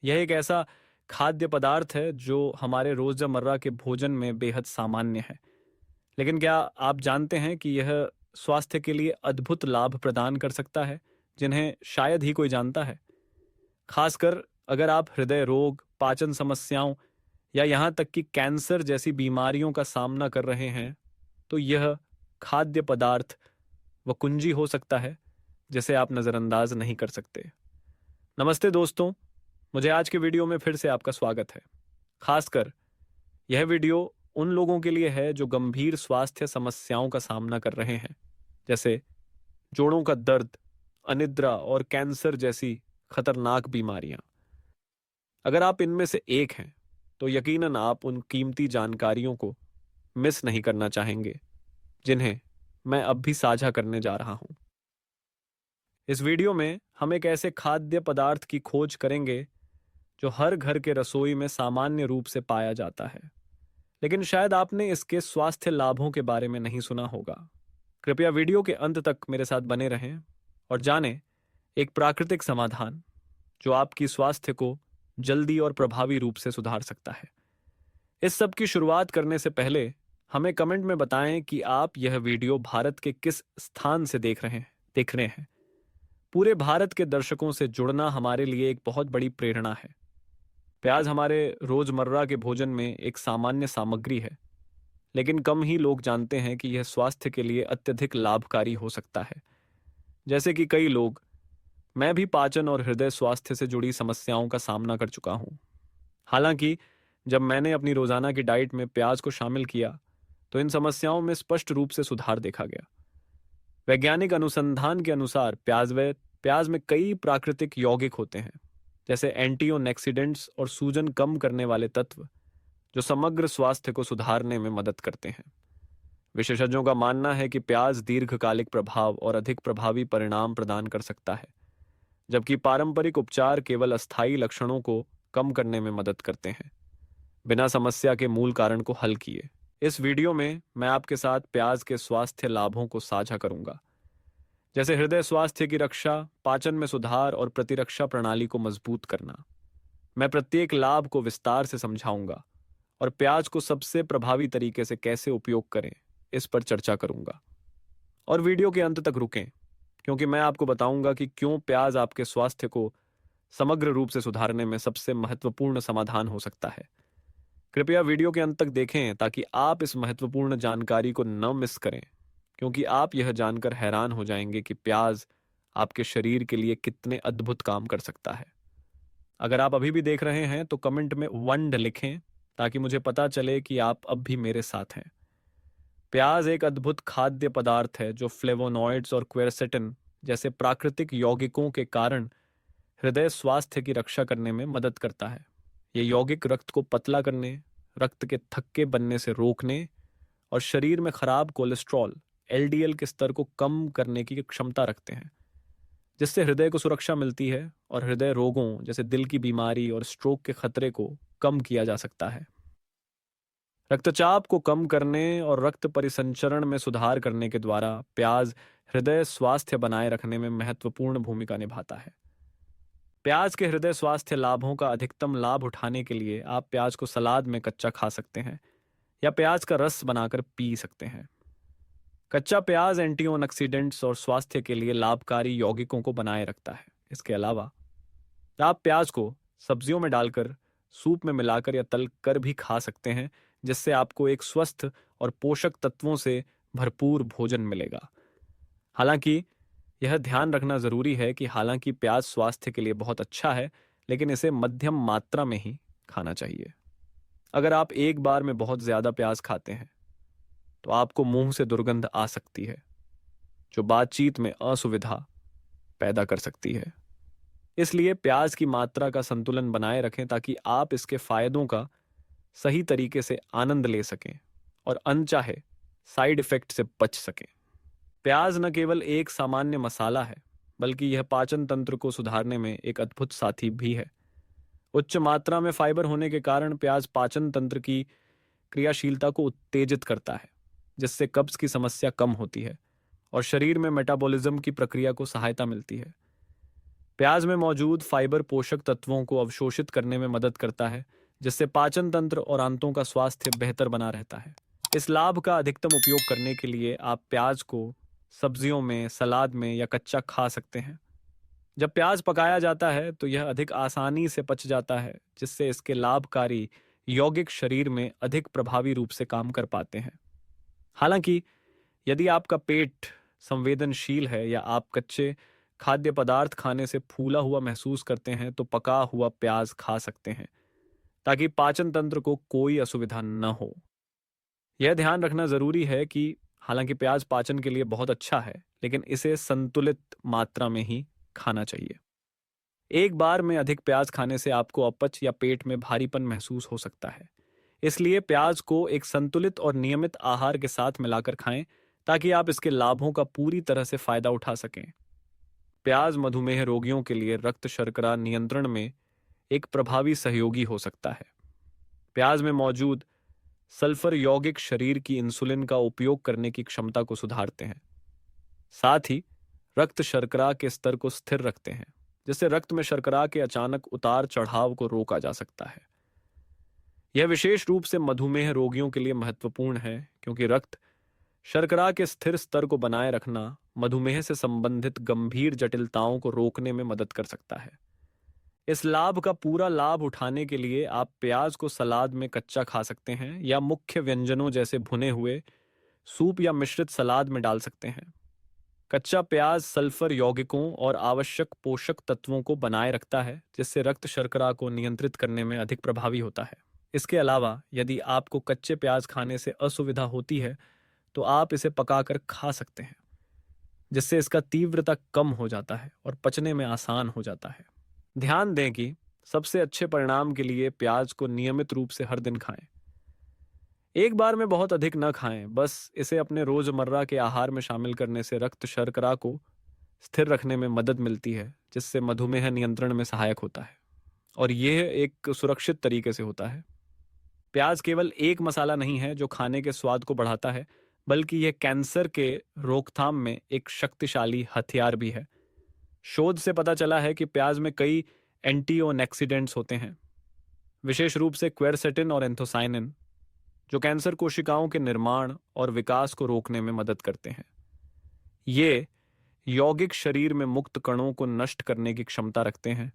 यह एक ऐसा खाद्य पदार्थ है जो हमारे रोज़मर्रा के भोजन में बेहद सामान्य है। लेकिन क्या आप जानते हैं कि यह स्वास्थ्य के लिए अद्भुत लाभ प्रदान कर सकता है, जिन्हें शायद ही कोई जानता है? खासकर अगर आप हृदय रोग, पाचन समस्याओं या यहाँ तक कि कैंसर जैसी बीमारियों का सामना कर रहे हैं, तो यह खाद्य पदार्थ वह कुंजी हो सकता है जिसे आप नज़रअंदाज नहीं कर सकते। नमस्ते दोस्तों, मुझे आज के वीडियो में फिर से आपका स्वागत है। खासकर यह वीडियो उन लोगों के लिए है जो गंभीर स्वास्थ्य समस्याओं का सामना कर रहे हैं, जैसे जोड़ों का दर्द, अनिद्रा और कैंसर जैसी खतरनाक बीमारियां। अगर आप इनमें से एक हैं, तो यकीनन आप उन कीमती जानकारियों को मिस नहीं करना चाहेंगे जिन्हें मैं अब भी साझा करने जा रहा हूं। इस वीडियो में हम एक ऐसे खाद्य पदार्थ की खोज करेंगे जो हर घर के रसोई में सामान्य रूप से पाया जाता है, लेकिन शायद आपने इसके स्वास्थ्य लाभों के बारे में नहीं सुना होगा। कृपया वीडियो के अंत तक मेरे साथ बने रहें और जानें एक प्राकृतिक समाधान जो आपकी स्वास्थ्य को जल्दी और प्रभावी रूप से सुधार सकता है। इस सब की शुरुआत करने से पहले हमें कमेंट में बताएं कि आप यह वीडियो भारत के किस स्थान से देख रहे हैं। पूरे भारत के दर्शकों से जुड़ना हमारे लिए एक बहुत बड़ी प्रेरणा है। प्याज हमारे रोजमर्रा के भोजन में एक सामान्य सामग्री है, लेकिन कम ही लोग जानते हैं कि यह स्वास्थ्य के लिए अत्यधिक लाभकारी हो सकता है। जैसे कि कई लोग, मैं भी पाचन और हृदय स्वास्थ्य से जुड़ी समस्याओं का सामना कर चुका हूं। हालांकि जब मैंने अपनी रोजाना की डाइट में प्याज को शामिल किया, तो इन समस्याओं में स्पष्ट रूप से सुधार देखा गया। वैज्ञानिक अनुसंधान के अनुसार प्याज में कई प्राकृतिक यौगिक होते हैं, जैसे एंटीओक्सीडेंट्स और सूजन कम करने वाले तत्व, जो समग्र स्वास्थ्य को सुधारने में मदद करते हैं। विशेषज्ञों का मानना है कि प्याज दीर्घकालिक प्रभाव और अधिक प्रभावी परिणाम प्रदान कर सकता है, जबकि पारंपरिक उपचार केवल अस्थायी लक्षणों को कम करने में मदद करते हैं, बिना समस्या के मूल कारण को हल किए। इस वीडियो में मैं आपके साथ प्याज के स्वास्थ्य लाभों को साझा करूंगा, जैसे हृदय स्वास्थ्य की रक्षा, पाचन में सुधार और प्रतिरक्षा प्रणाली को मजबूत करना। मैं प्रत्येक लाभ को विस्तार से समझाऊंगा और प्याज को सबसे प्रभावी तरीके से कैसे उपयोग करें, इस पर चर्चा करूंगा। और वीडियो के अंत तक रुकें, क्योंकि मैं आपको बताऊंगा कि क्यों प्याज आपके स्वास्थ्य को समग्र रूप से सुधारने में सबसे महत्वपूर्ण समाधान हो सकता है। कृपया वीडियो के अंत तक देखें ताकि आप इस महत्वपूर्ण जानकारी को न मिस करें, क्योंकि आप यह जानकर हैरान हो जाएंगे कि प्याज आपके शरीर के लिए कितने अद्भुत काम कर सकता है। अगर आप अभी भी देख रहे हैं तो कमेंट में वंड लिखें ताकि मुझे पता चले कि आप अब भी मेरे साथ हैं। प्याज एक अद्भुत खाद्य पदार्थ है जो फ्लेवोनॉइड्स और क्वेरसेटिन जैसे प्राकृतिक यौगिकों के कारण हृदय स्वास्थ्य की रक्षा करने में मदद करता है। ये यौगिक रक्त को पतला करने, रक्त के थक्के बनने से रोकने और शरीर में खराब कोलेस्ट्रॉल एलडीएल के स्तर को कम करने की क्षमता रखते हैं, जिससे हृदय को सुरक्षा मिलती है और हृदय रोगों जैसे दिल की बीमारी और स्ट्रोक के खतरे को कम किया जा सकता है। रक्तचाप को कम करने और रक्त परिसंचरण में सुधार करने के द्वारा प्याज हृदय स्वास्थ्य बनाए रखने में महत्वपूर्ण भूमिका निभाता है। प्याज के हृदय स्वास्थ्य लाभों का अधिकतम लाभ उठाने के लिए आप प्याज को सलाद में कच्चा खा सकते हैं या प्याज का रस बनाकर पी सकते हैं। कच्चा प्याज एंटीओक्सीडेंट्स और स्वास्थ्य के लिए लाभकारी यौगिकों को बनाए रखता है। इसके अलावा आप प्याज को सब्जियों में डालकर, सूप में मिलाकर या तल कर भी खा सकते हैं, जिससे आपको एक स्वस्थ और पोषक तत्वों से भरपूर भोजन मिलेगा। हालांकि यह ध्यान रखना जरूरी है कि हालांकि प्याज स्वास्थ्य के लिए बहुत अच्छा है, लेकिन इसे मध्यम मात्रा में ही खाना चाहिए। अगर आप एक बार में बहुत ज्यादा प्याज खाते हैं तो आपको मुंह से दुर्गंध आ सकती है, जो बातचीत में असुविधा पैदा कर सकती है। इसलिए प्याज की मात्रा का संतुलन बनाए रखें ताकि आप इसके फायदों का सही तरीके से आनंद ले सकें और अनचाहे साइड इफेक्ट से बच सकें। प्याज न केवल एक सामान्य मसाला है, बल्कि यह पाचन तंत्र को सुधारने में एक अद्भुत साथी भी है। उच्च मात्रा में फाइबर होने के कारण प्याज पाचन तंत्र की क्रियाशीलता को उत्तेजित करता है, जिससे कब्ज की समस्या कम होती है और शरीर में मेटाबॉलिज्म की प्रक्रिया को सहायता मिलती है। प्याज में मौजूद फाइबर पोषक तत्वों को अवशोषित करने में मदद करता है, जिससे पाचन तंत्र और आंतों का स्वास्थ्य बेहतर बना रहता है। इस लाभ का अधिकतम उपयोग करने के लिए आप प्याज को सब्जियों में, सलाद में या कच्चा खा सकते हैं। जब प्याज पकाया जाता है तो यह अधिक आसानी से पच जाता है, जिससे इसके लाभकारी यौगिक शरीर में अधिक प्रभावी रूप से काम कर पाते हैं। हालांकि यदि आपका पेट संवेदनशील है या आप कच्चे खाद्य पदार्थ खाने से फूला हुआ महसूस करते हैं तो पका हुआ प्याज खा सकते हैं, ताकि पाचन तंत्र को कोई असुविधा न हो। यह ध्यान रखना जरूरी है कि हालांकि प्याज पाचन के लिए बहुत अच्छा है, लेकिन इसे संतुलित मात्रा में ही खाना चाहिए। एक बार में अधिक प्याज खाने से आपको अपच या पेट में भारीपन महसूस हो सकता है। इसलिए प्याज को एक संतुलित और नियमित आहार के साथ मिलाकर खाएं, ताकि आप इसके लाभों का पूरी तरह से फायदा उठा सकें। प्याज मधुमेह रोगियों के लिए रक्त शर्करा नियंत्रण में एक प्रभावी सहयोगी हो सकता है। प्याज में मौजूद सल्फर यौगिक शरीर की इंसुलिन का उपयोग करने की क्षमता को सुधारते हैं। साथ ही रक्त शर्करा के स्तर को स्थिर रखते हैं, जिससे रक्त में शर्करा के अचानक उतार चढ़ाव को रोका जा सकता है। यह विशेष रूप से मधुमेह रोगियों के लिए महत्वपूर्ण है, क्योंकि रक्त शर्करा के स्थिर स्तर को बनाए रखना मधुमेह से संबंधित गंभीर जटिलताओं को रोकने में मदद कर सकता है। इस लाभ का पूरा लाभ उठाने के लिए आप प्याज को सलाद में कच्चा खा सकते हैं या मुख्य व्यंजनों जैसे भुने हुए सूप या मिश्रित सलाद में डाल सकते हैं। कच्चा प्याज सल्फर यौगिकों और आवश्यक पोषक तत्वों को बनाए रखता है, जिससे रक्त शर्करा को नियंत्रित करने में अधिक प्रभावी होता है। इसके अलावा यदि आपको कच्चे प्याज खाने से असुविधा होती है तो आप इसे पकाकर खा सकते हैं, जिससे इसका तीव्रता कम हो जाता है और पचने में आसान हो जाता है। ध्यान दें कि सबसे अच्छे परिणाम के लिए प्याज को नियमित रूप से हर दिन खाएं। एक बार में बहुत अधिक न खाएं, बस इसे अपने रोजमर्रा के आहार में शामिल करने से रक्त शर्करा को स्थिर रखने में मदद मिलती है, जिससे मधुमेह नियंत्रण में सहायक होता है और यह एक सुरक्षित तरीके से होता है। प्याज केवल एक मसाला नहीं है जो खाने के स्वाद को बढ़ाता है, बल्कि यह कैंसर के रोकथाम में एक शक्तिशाली हथियार भी है। शोध से पता चला है कि प्याज में कई एंटीओक्सीडेंट्स होते हैं, विशेष रूप से क्वेरसेटिन और एंथोसाइनिन, जो कैंसर कोशिकाओं के निर्माण और विकास को रोकने में मदद करते हैं। ये यौगिक शरीर में मुक्त कणों को नष्ट करने की क्षमता रखते हैं,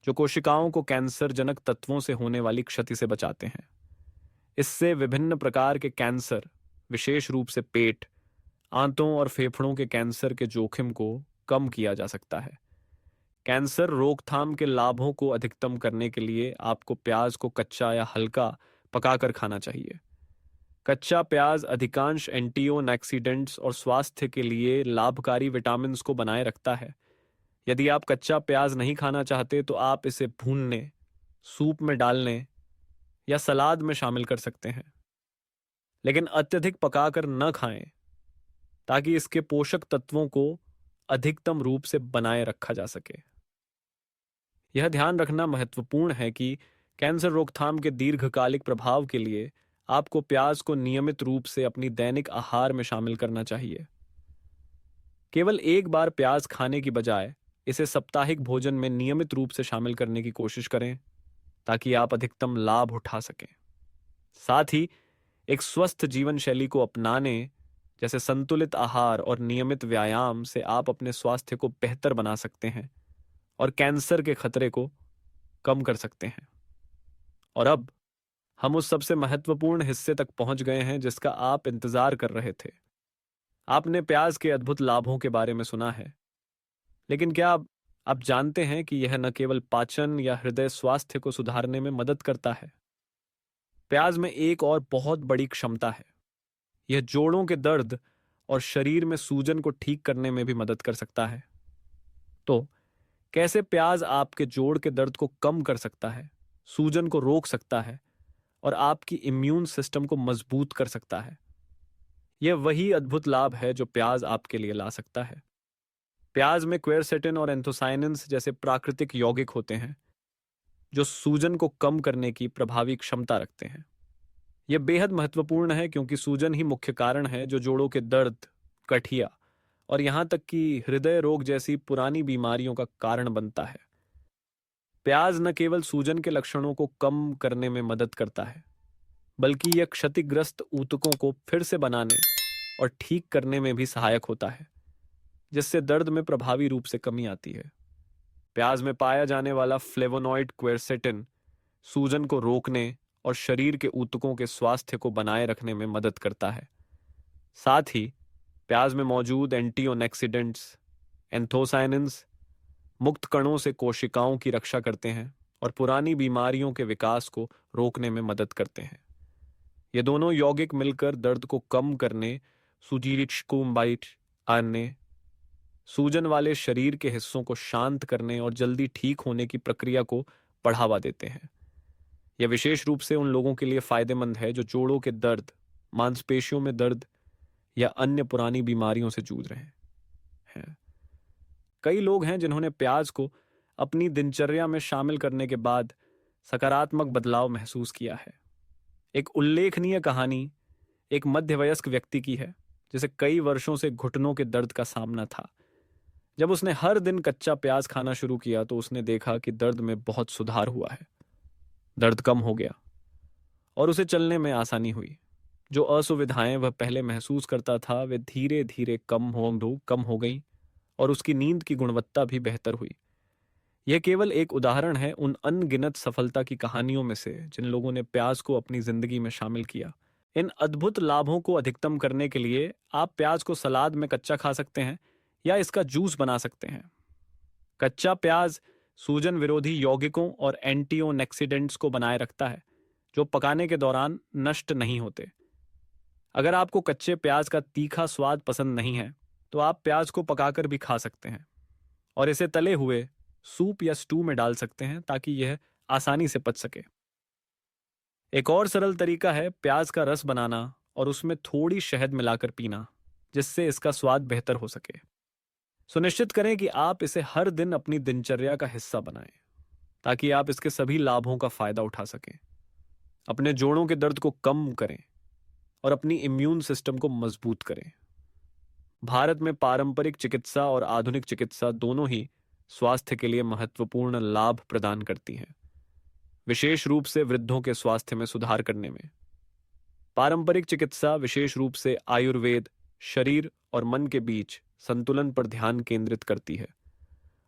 जो कोशिकाओं को कैंसर जनक तत्वों से होने वाली क्षति से बचाते हैं। इससे विभिन्न प्रकार के कैंसर, विशेष रूप से पेट, आंतों और फेफड़ों के कैंसर के जोखिम को कम किया जा सकता है। कैंसर रोकथाम के लाभों को अधिकतम करने के लिए आपको प्याज को कच्चा या हल्का पकाकर खाना चाहिए। कच्चा प्याज अधिकांश एंटीओक्सीडेंट्स और स्वास्थ्य के लिए लाभकारी विटामिन्स को बनाए रखता है। यदि आप कच्चा प्याज नहीं खाना चाहते तो आप इसे भूनने, सूप में डालने या सलाद में शामिल कर सकते हैं, लेकिन अत्यधिक पकाकर न खाएं, ताकि इसके पोषक तत्वों को अधिकतम रूप से बनाए रखा जा सके। यह ध्यान रखना महत्वपूर्ण है कि कैंसर रोकथाम के दीर्घकालिक प्रभाव के लिए आपको प्याज को नियमित रूप से अपनी दैनिक आहार में शामिल करना चाहिए। केवल एक बार प्याज खाने की बजाय इसे साप्ताहिक भोजन में नियमित रूप से शामिल करने की कोशिश करें, ताकि आप अधिकतम लाभ उठा सकें। साथ ही एक स्वस्थ जीवन शैली को अपनाने, जैसे संतुलित आहार और नियमित व्यायाम, से आप अपने स्वास्थ्य को बेहतर बना सकते हैं और कैंसर के खतरे को कम कर सकते हैं। और अब हम उस सबसे महत्वपूर्ण हिस्से तक पहुंच गए हैं जिसका आप इंतजार कर रहे थे। आपने प्याज के अद्भुत लाभों के बारे में सुना है, लेकिन क्या आप जानते हैं कि यह न केवल पाचन या हृदय स्वास्थ्य को सुधारने में मदद करता है? प्याज में एक और बहुत बड़ी क्षमता है। यह जोड़ों के दर्द और शरीर में सूजन को ठीक करने में भी मदद कर सकता है। तो कैसे प्याज आपके जोड़ के दर्द को कम कर सकता है, सूजन को रोक सकता है और आपकी इम्यून सिस्टम को मजबूत कर सकता है? यह वही अद्भुत लाभ है जो प्याज आपके लिए ला सकता है। प्याज में क्वेरसेटिन और एंथोसाइनिन्स जैसे प्राकृतिक यौगिक होते हैं, जो सूजन को कम करने की प्रभावी क्षमता रखते हैं। यह बेहद महत्वपूर्ण है, क्योंकि सूजन ही मुख्य कारण है जो जोड़ों के दर्द, गठिया और यहाँ तक कि हृदय रोग जैसी पुरानी बीमारियों का कारण बनता है। प्याज न केवल सूजन के लक्षणों को कम करने में मदद करता है, बल्कि यह क्षतिग्रस्त ऊतकों को फिर से बनाने और ठीक करने में भी सहायक होता है, जिससे दर्द में प्रभावी रूप से कमी आती है। प्याज में पाया जाने वाला फ्लेवोनॉइड क्वेरसेटिन सूजन को रोकने और शरीर के ऊतकों के स्वास्थ्य को बनाए रखने में मदद करता है। साथ ही प्याज में मौजूद एंटीओक्सीडेंट्स एंथोसायनिन्स मुक्त कणों से कोशिकाओं की रक्षा करते हैं और पुरानी बीमारियों के विकास को रोकने में मदद करते हैं। ये दोनों यौगिक मिलकर दर्द को कम करने, सुजीरिचकुम्बाइट आने, सूजन वाले शरीर के हिस्सों को शांत करने और जल्दी ठीक होने की प्रक्रिया को बढ़ावा देते हैं। यह विशेष रूप से उन लोगों के लिए फायदेमंद है जो जोड़ों के दर्द, मांसपेशियों में दर्द या अन्य पुरानी बीमारियों से जूझ रहे हैं। कई लोग हैं जिन्होंने प्याज को अपनी दिनचर्या में शामिल करने के बाद सकारात्मक बदलाव महसूस किया है। एक उल्लेखनीय कहानी एक मध्यवयस्क व्यक्ति की है जिसे कई वर्षों से घुटनों के दर्द का सामना था। जब उसने हर दिन कच्चा प्याज खाना शुरू किया तो उसने देखा कि दर्द में बहुत सुधार हुआ है। दर्द कम हो गया और उसे चलने में आसानी हुई। जो असुविधाएं वह पहले महसूस करता था वे धीरे धीरे कम हो गईं और उसकी नींद की गुणवत्ता भी बेहतर हुई। यह केवल एक उदाहरण है उन अनगिनत सफलता की कहानियों में से जिन लोगों ने प्याज को अपनी जिंदगी में शामिल किया। इन अद्भुत लाभों को अधिकतम करने के लिए आप प्याज को सलाद में कच्चा खा सकते हैं या इसका जूस बना सकते हैं। कच्चा प्याज सूजन विरोधी यौगिकों और एंटीओक्सीडेंट्स को बनाए रखता है जो पकाने के दौरान नष्ट नहीं होते। अगर आपको कच्चे प्याज का तीखा स्वाद पसंद नहीं है तो आप प्याज को पकाकर भी खा सकते हैं और इसे तले हुए सूप या स्टू में डाल सकते हैं ताकि यह आसानी से पच सके। एक और सरल तरीका है प्याज का रस बनाना और उसमें थोड़ी शहद मिलाकर पीना, जिससे इसका स्वाद बेहतर हो सके। सुनिश्चित करें कि आप इसे हर दिन अपनी दिनचर्या का हिस्सा बनाएं ताकि आप इसके सभी लाभों का फायदा उठा सकें, अपने जोड़ों के दर्द को कम करें और अपनी इम्यून सिस्टम को मजबूत करें। भारत में पारंपरिक चिकित्सा और आधुनिक चिकित्सा दोनों ही स्वास्थ्य के लिए महत्वपूर्ण लाभ प्रदान करती हैं, विशेष रूप से वृद्धों के स्वास्थ्य में सुधार करने में। पारंपरिक चिकित्सा विशेष रूप से आयुर्वेद शरीर और मन के बीच संतुलन पर ध्यान केंद्रित करती है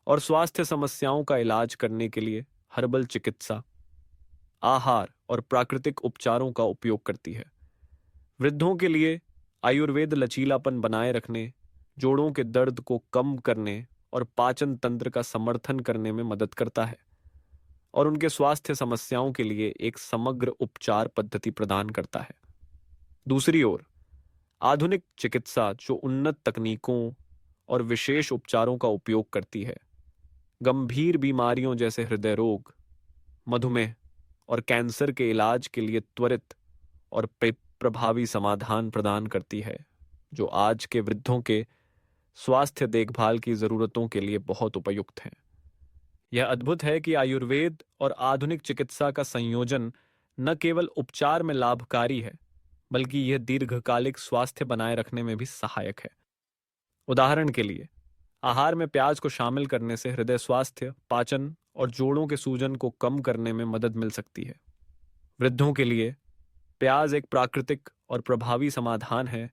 और स्वास्थ्य समस्याओं का इलाज करने के लिए हर्बल चिकित्सा, आहार और प्राकृतिक उपचारों का उपयोग करती है। वृद्धों के लिए आयुर्वेद लचीलापन बनाए रखने, जोड़ों के दर्द को कम करने और पाचन तंत्र का समर्थन करने में मदद करता है और उनके स्वास्थ्य समस्याओं के लिए एक समग्र उपचार पद्धति प्रदान करता है। दूसरी ओर आधुनिक चिकित्सा जो उन्नत तकनीकों और विशेष उपचारों का उपयोग करती है, गंभीर बीमारियों जैसे हृदय रोग, मधुमेह और कैंसर के इलाज के लिए त्वरित और प्रभावी समाधान प्रदान करती है, जो आज के वृद्धों के स्वास्थ्य देखभाल की जरूरतों के लिए बहुत उपयुक्त हैं। यह अद्भुत है कि आयुर्वेद और आधुनिक चिकित्सा का संयोजन न केवल उपचार में लाभकारी है, बल्कि यह दीर्घकालिक स्वास्थ्य बनाए रखने में भी सहायक है। उदाहरण के लिए, आहार में प्याज को शामिल करने से हृदय स्वास्थ्य, पाचन और जोड़ों के सूजन को कम करने में मदद मिल सकती है। वृद्धों के लिए प्याज एक प्राकृतिक और प्रभावी समाधान है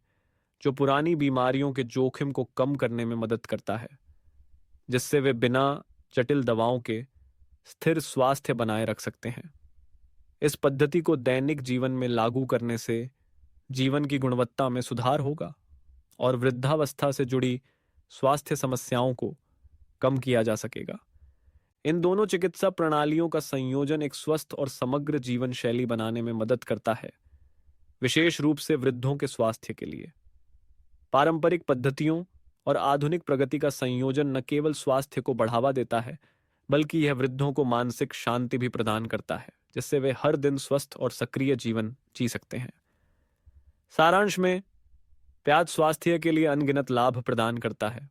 जो पुरानी बीमारियों के जोखिम को कम करने में मदद करता है, जिससे वे बिना जटिल दवाओं के स्थिर स्वास्थ्य बनाए रख सकते हैं। इस पद्धति को दैनिक जीवन में लागू करने से जीवन की गुणवत्ता में सुधार होगा और वृद्धावस्था से जुड़ी स्वास्थ्य समस्याओं को कम किया जा सकेगा। इन दोनों चिकित्सा प्रणालियों का संयोजन एक स्वस्थ और समग्र जीवन शैली बनाने में मदद करता है, विशेष रूप से वृद्धों के स्वास्थ्य के लिए। पारंपरिक पद्धतियों और आधुनिक प्रगति का संयोजन न केवल स्वास्थ्य को बढ़ावा देता है, बल्कि यह वृद्धों को मानसिक शांति भी प्रदान करता है, जिससे वे हर दिन स्वस्थ और सक्रिय जीवन जी सकते हैं। सारांश में, प्याज स्वास्थ्य के लिए अनगिनत लाभ प्रदान करता है,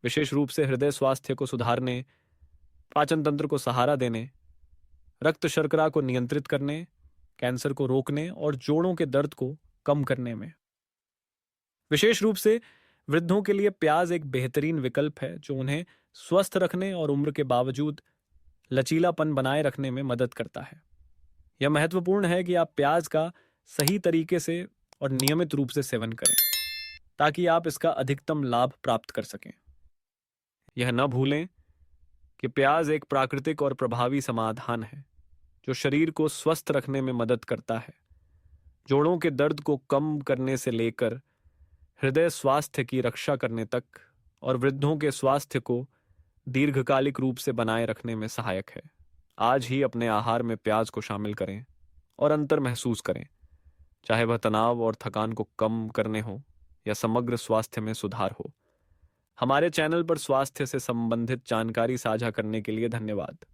विशेष रूप से हृदय स्वास्थ्य को सुधारने, पाचन तंत्र को सहारा देने, रक्त शर्करा को नियंत्रित करने, कैंसर को रोकने और जोड़ों के दर्द को कम करने में। विशेष रूप से वृद्धों के लिए प्याज एक बेहतरीन विकल्प है जो उन्हें स्वस्थ रखने और उम्र के बावजूद लचीलापन बनाए रखने में मदद करता है। यह महत्वपूर्ण है कि आप प्याज का सही तरीके से और नियमित रूप से सेवन करें ताकि आप इसका अधिकतम लाभ प्राप्त कर सकें। यह न भूलें कि प्याज एक प्राकृतिक और प्रभावी समाधान है जो शरीर को स्वस्थ रखने में मदद करता है। जोड़ों के दर्द को कम करने से लेकर हृदय स्वास्थ्य की रक्षा करने तक और वृद्धों के स्वास्थ्य को दीर्घकालिक रूप से बनाए रखने में सहायक है। आज ही अपने आहार में प्याज को शामिल करें और अंतर महसूस करें, चाहे वह तनाव और थकान को कम करने हो या समग्र स्वास्थ्य में सुधार हो। हमारे चैनल पर स्वास्थ्य से संबंधित जानकारी साझा करने के लिए धन्यवाद।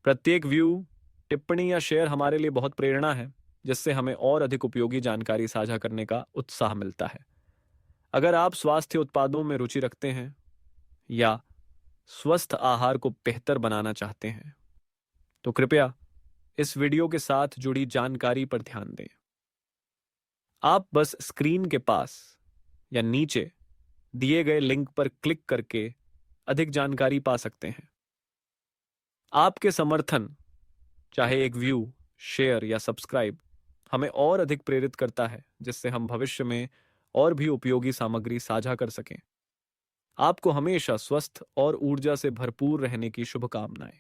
प्रत्येक व्यू, टिप्पणी या शेयर हमारे लिए बहुत प्रेरणा है, जिससे हमें और अधिक उपयोगी जानकारी साझा करने का उत्साह मिलता है। अगर आप स्वास्थ्य उत्पादों में रुचि रखते हैं या स्वस्थ आहार को बेहतर बनाना चाहते हैं, तो कृपया इस वीडियो के साथ जुड़ी जानकारी पर ध्यान दें। आप बस स्क्रीन के पास या नीचे दिए गए लिंक पर क्लिक करके अधिक जानकारी पा सकते हैं। आपके समर्थन, चाहे एक व्यू, शेयर या सब्सक्राइब, हमें और अधिक प्रेरित करता है, जिससे हम भविष्य में और भी उपयोगी सामग्री साझा कर सकें। आपको हमेशा स्वस्थ और ऊर्जा से भरपूर रहने की शुभकामनाएं।